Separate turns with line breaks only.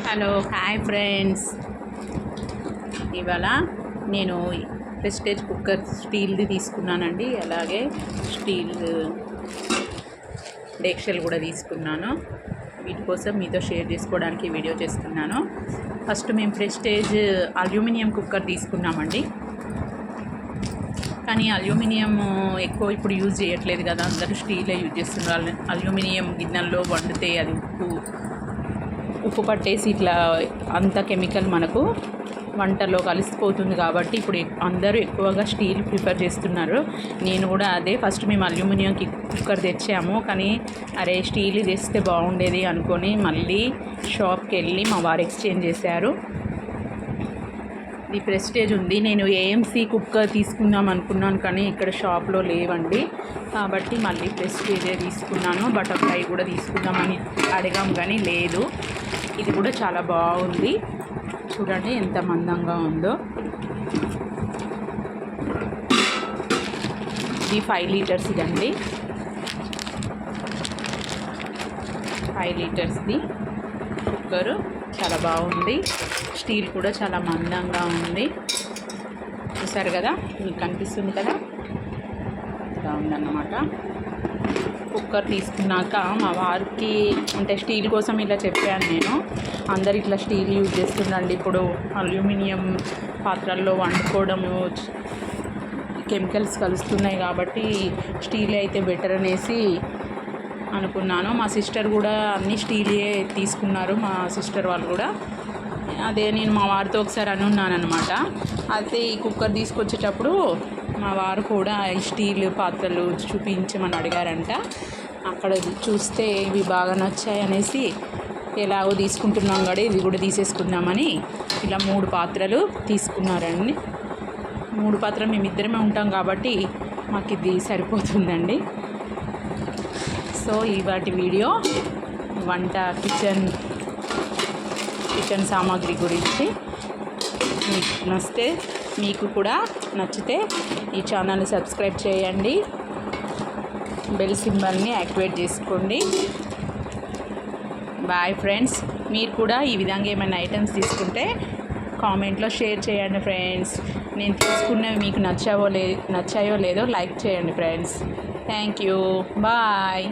Hello hi friends. ఇవాళ నేను prestige cooker స్టీల్ది తీసుకున్నానండి. అలాగే స్టీల్ డేక్షల్ కూడా తీసుకున్నాను. వీటి కోసం మీతో షేర్ చేసుకోవడానికి వీడియో చేస్తున్నాను. ఫస్ట్ మేము ప్రెస్టేజ్ అల్యూమినియం కుక్కర్ తీసుకున్నామండి. కానీ అల్యూమినియం ఎక్కువ ఇప్పుడు యూజ్ చేయట్లేదు కదా, అందరూ స్టీలే యూజ్ చేస్తున్నారు. అల్యూమినియం గిన్నెల్లో వండితే అది ఉప్పు పట్టేసి ఇట్లా అంత కెమికల్ మనకు వంటలో కలిసిపోతుంది. కాబట్టి ఇప్పుడు అందరూ ఎక్కువగా స్టీల్ ప్రిఫర్ చేస్తున్నారు. నేను కూడా అదే ఫస్ట్ మేము అల్యూమినియం కుక్కర్ తెచ్చాము. కానీ అరే స్టీల్ తెస్తే బాగుండేది అనుకొని మళ్ళీ షాప్కి వెళ్ళి మా వారు ఎక్స్చేంజ్ చేశారు. ఇది ప్రెస్టేజ్ ఉంది. నేను ఏఎంసీ కుక్కర్ తీసుకుందాం అనుకున్నాను కానీ ఇక్కడ షాప్లో లేవండి. కాబట్టి మళ్ళీ ప్రెస్టేజే తీసుకున్నాను. బటర్ఫ్లై కూడా తీసుకుందామని అడిగాం కానీ లేదు. ఇది కూడా చాలా బాగుంది. చూడండి ఎంత మందంగా ఉందో. ఇది 5 లీటర్స్ ఇదండి. 5 లీటర్స్ది కుక్కరు చాలా బాగుంది. స్టీల్ కూడా చాలా మందంగా ఉంది. చూసారు కదా, మీకు కనిపిస్తుంది కదా, ఇలా ఉందన్నమాట. కుక్కర్ తీసుకున్నాక మా వారికి అంటే స్టీల్ కోసం ఇలా చెప్పాను నేను. అందరు ఇట్లా స్టీల్ యూజ్ చేస్తుండండి. ఇప్పుడు అల్యూమినియం పాత్రల్లో వండుకోవడము కెమికల్స్ కలుస్తున్నాయి కాబట్టి స్టీల్ అయితే బెటర్ అనేసి అనుకున్నాను. మా సిస్టర్ కూడా అన్ని స్టీలే తీసుకున్నారు. మా సిస్టర్ వాళ్ళు కూడా అదే నేను మా వారితో ఒకసారి అనున్నానమాట. అయితే ఈ కుక్కర్ తీసుకొచ్చేటప్పుడు మా వారు కూడా ఈ స్టీల్ పాత్రలు చూపించమని అడిగారంట. అక్కడ చూస్తే ఇవి బాగా నచ్చాయి అనేసి ఎలాగో తీసుకుంటున్నాం కూడా ఇది కూడా తీసేసుకుందామని ఇలా 3 పాత్రలు తీసుకున్నారండి. 3 పాత్రలు మేమిద్దరమే ఉంటాం కాబట్టి మాకు ఇది సరిపోతుందండి. సో ఇవాటి వీడియో వంట కిచెన్ సామాగ్రి గురించి మీకు కూడా నచ్చితే ఈ ఛానల్ని సబ్స్క్రైబ్ చేయండి. బెల్ సింబల్ని యాక్టివేట్ చేసుకోండి. Bye friends. మీరు కూడా ఈ విధంగా ఏమైనా ఐటమ్స్ తీసుకుంటే కామెంట్లో షేర్ చేయండి ఫ్రెండ్స్. నేను తీసుకున్నవి మీకు నచ్చాయో లేదో లైక్ చేయండి ఫ్రెండ్స్. Thank you. బాయ్.